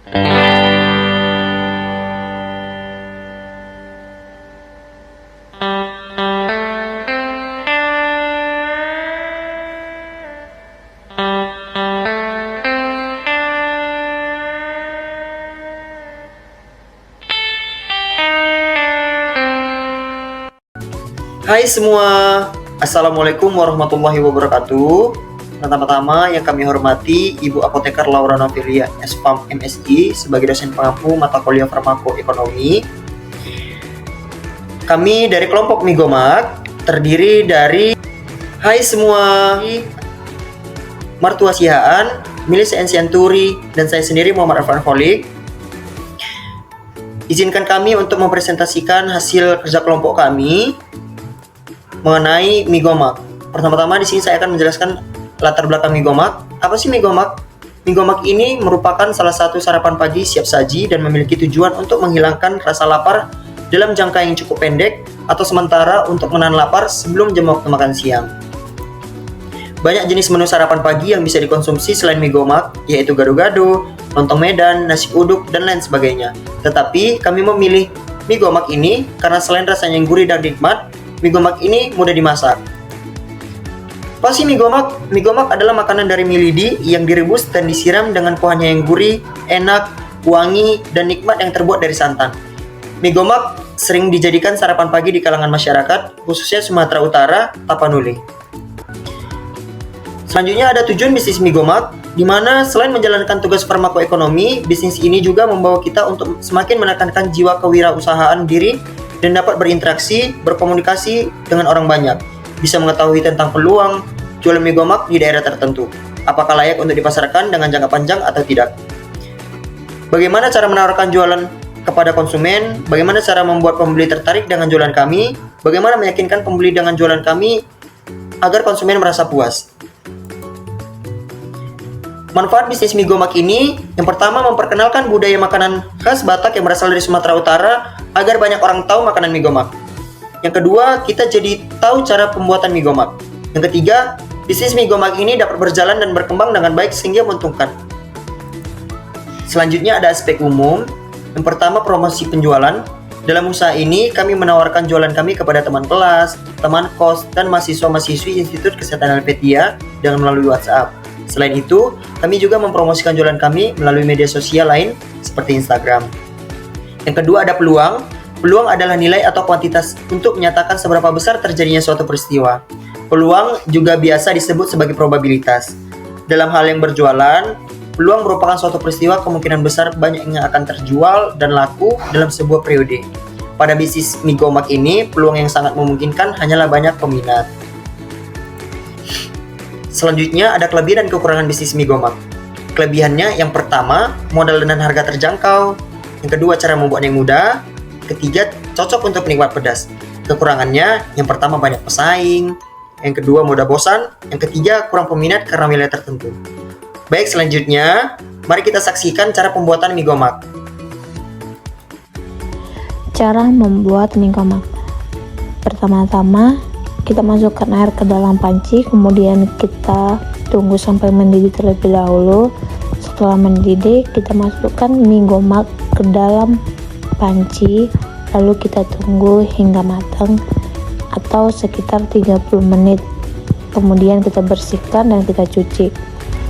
Hai semua, Assalamualaikum warahmatullahi wabarakatuh. Pertama-tama yang kami hormati Ibu Apoteker Laura Novelia, SPAM MSI, sebagai dosen pengampu mata kuliah farmakoekonomi. Kami dari kelompok Migomak, terdiri dari Hai semua, Martua Sihaan, Milis Ensianturi, dan saya sendiri Muhammad Arfan Kholik. Izinkan kami untuk mempresentasikan hasil kerja kelompok kami mengenai Migomak. Pertama-tama di sini saya akan menjelaskan latar belakang Migomak. Apa sih Migomak? Migomak ini merupakan salah satu sarapan pagi siap saji dan memiliki tujuan untuk menghilangkan rasa lapar dalam jangka yang cukup pendek atau sementara untuk menahan lapar sebelum jam waktu makan siang. Banyak jenis menu sarapan pagi yang bisa dikonsumsi selain Migomak, yaitu gado-gado, lontong Medan, nasi uduk, dan lain sebagainya. Tetapi kami memilih Migomak ini karena selain rasanya yang gurih dan nikmat, Migomak ini mudah dimasak. Apa sih Migomak? Migomak adalah makanan dari mie lidi yang direbus dan disiram dengan kuahnya yang gurih, enak, wangi, dan nikmat yang terbuat dari santan. Migomak sering dijadikan sarapan pagi di kalangan masyarakat, khususnya Sumatera Utara, Tapanuli. Selanjutnya ada tujuan bisnis Migomak, di mana selain menjalankan tugas farmakoekonomi, bisnis ini juga membawa kita untuk semakin menekankan jiwa kewirausahaan diri dan dapat berinteraksi, berkomunikasi dengan orang banyak, bisa mengetahui tentang peluang jualan Migomak di daerah tertentu, apakah layak untuk dipasarkan dengan jangka panjang atau tidak. Bagaimana cara menawarkan jualan kepada konsumen, bagaimana cara membuat pembeli tertarik dengan jualan kami, bagaimana meyakinkan pembeli dengan jualan kami agar konsumen merasa puas. Manfaat bisnis Migomak ini, yang pertama memperkenalkan budaya makanan khas Batak yang berasal dari Sumatera Utara agar banyak orang tahu makanan Migomak. Yang kedua, kita jadi tahu cara pembuatan Migomak. Yang ketiga, bisnis Migomak ini dapat berjalan dan berkembang dengan baik sehingga menguntungkan. Selanjutnya ada aspek umum. Yang pertama, promosi penjualan. Dalam usaha ini, kami menawarkan jualan kami kepada teman kelas, teman kos, dan mahasiswa-mahasiswi Institut Kesehatan Helvetia dengan melalui WhatsApp. Selain itu, kami juga mempromosikan jualan kami melalui media sosial lain seperti Instagram. Yang kedua ada peluang. Peluang adalah nilai atau kuantitas untuk menyatakan seberapa besar terjadinya suatu peristiwa. Peluang juga biasa disebut sebagai probabilitas. Dalam hal yang berjualan, peluang merupakan suatu peristiwa kemungkinan besar banyak yang akan terjual dan laku dalam sebuah periode. Pada bisnis Migomak ini, peluang yang sangat memungkinkan hanyalah banyak peminat. Selanjutnya ada kelebihan dan kekurangan bisnis Migomak. Kelebihannya yang pertama, modal dan harga terjangkau. Yang kedua, cara membuatnya mudah. Ketiga, cocok untuk penikmat pedas. Kekurangannya, yang pertama banyak pesaing. Yang kedua, mudah bosan. Yang ketiga, kurang peminat karena wilayah tertentu. Baik, selanjutnya, mari kita saksikan cara pembuatan Migomak. Cara membuat Migomak. Pertama-tama, kita masukkan air ke dalam panci, kemudian kita tunggu sampai mendidih terlebih dahulu. Setelah mendidih, kita masukkan Migomak ke dalam panci, lalu kita tunggu hingga matang atau sekitar 30 menit. Kemudian kita bersihkan dan kita cuci.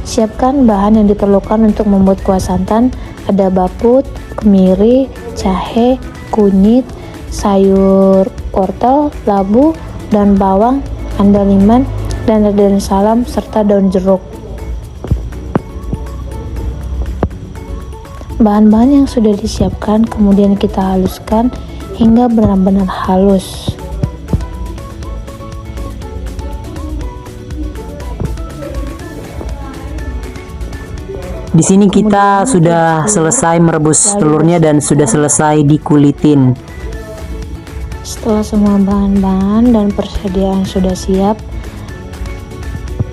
Siapkan bahan yang diperlukan untuk membuat kuah santan. Ada baput, kemiri, jahe, kunyit, sayur wortel, labu, daun bawang, andaliman, dan daun salam, serta daun jeruk. Bahan-bahan yang sudah disiapkan kemudian kita haluskan hingga benar-benar halus. Di sini kita sudah selesai merebus telurnya dan sudah selesai dikulitin. Setelah semua bahan-bahan dan persediaan sudah siap,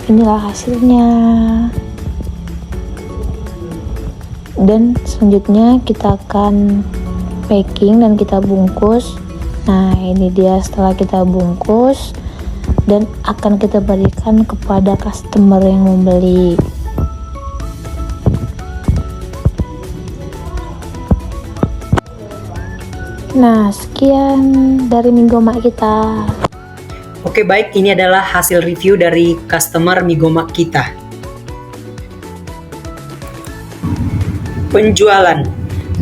inilah hasilnya. Dan selanjutnya kita akan packing dan kita bungkus. Nah, ini dia setelah kita bungkus dan akan kita berikan kepada customer yang membeli. Nah, sekian dari Migomak kita. Oke baik, ini adalah hasil review dari customer Migomak kita. Penjualan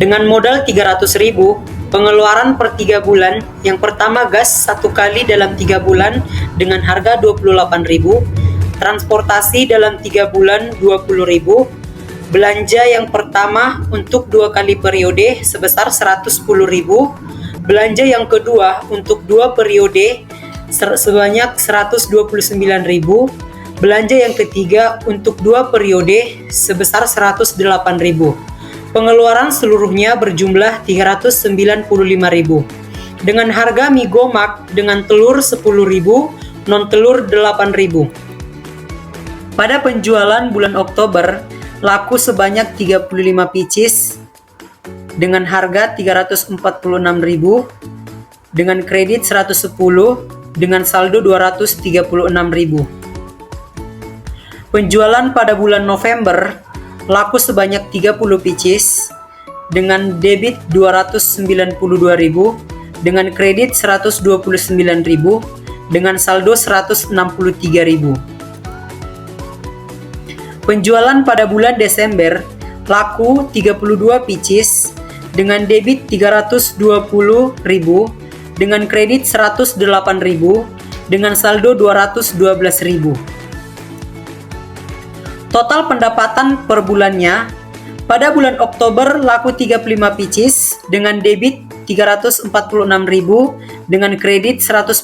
dengan modal 300.000, pengeluaran per 3 bulan. Yang pertama gas 1 kali dalam 3 bulan dengan harga 28.000, transportasi dalam 3 bulan 20.000, belanja yang pertama untuk 2 kali periode sebesar 110.000, belanja yang kedua untuk 2 periode sebanyak 129.000, belanja yang ketiga untuk 2 periode sebesar 108.000. Pengeluaran seluruhnya berjumlah 395.000 dengan harga mie gomak dengan telur 10.000, non telur 8.000. Pada penjualan bulan Oktober laku sebanyak 35 pieces dengan harga 346.000, dengan kredit 110, dengan saldo 236.000. Penjualan pada bulan November laku sebanyak 30 pieces dengan debit 292.000, dengan kredit 129.000, dengan saldo 163.000. Penjualan pada bulan Desember laku 32 pieces dengan debit 320.000, dengan kredit 108.000, dengan saldo 212.000. Total pendapatan per bulannya pada bulan Oktober laku 35 pieces dengan debit 346.000, dengan kredit 110.000,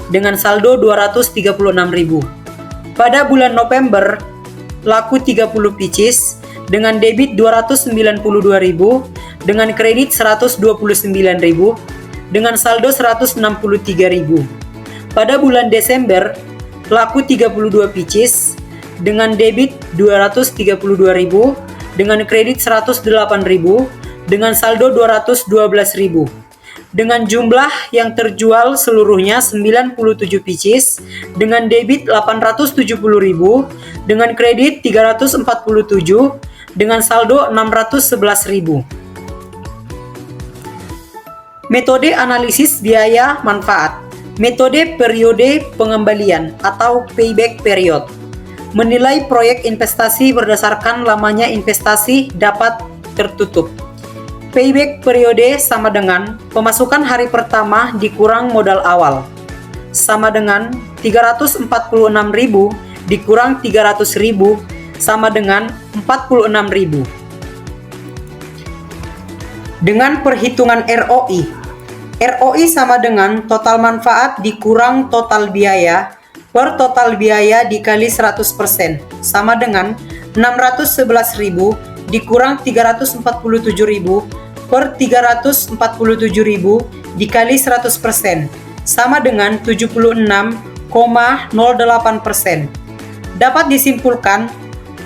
dengan saldo 236.000. Pada bulan November laku 30 pieces dengan debit 292.000, dengan kredit 129.000, dengan saldo 163.000. Pada bulan Desember laku 32 pieces dengan debit 232.000, dengan kredit 108.000, dengan saldo 212.000. Dengan jumlah yang terjual seluruhnya 97 pieces dengan debit 870.000, dengan kredit 347, dengan saldo 611.000. Metode analisis biaya manfaat. Metode periode pengembalian atau payback period. Menilai proyek investasi berdasarkan lamanya investasi dapat tertutup. Payback periode sama dengan pemasukan hari pertama dikurang modal awal. Sama dengan 346.000 dikurang 300.000 sama dengan 46.000. Dengan perhitungan ROI. ROI sama dengan total manfaat dikurang total biaya per total biaya dikali 100% sama dengan 611.000 dikurang 347.000 per 347.000 dikali 100% sama dengan 76,08%. Dapat disimpulkan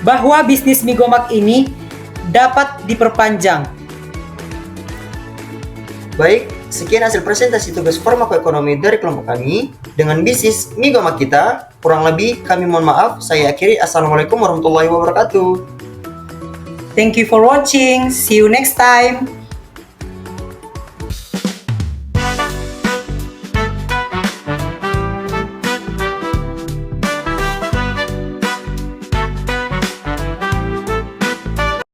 bahwa bisnis mie gomak ini dapat diperpanjang. Baik, sekian hasil presentasi tugas farmakoekonomi dari kelompok kami dengan bisnis mie gomak kita. Kurang lebih kami mohon maaf. Saya akhiri. Assalamualaikum warahmatullahi wabarakatuh. Thank you for watching. See you next time.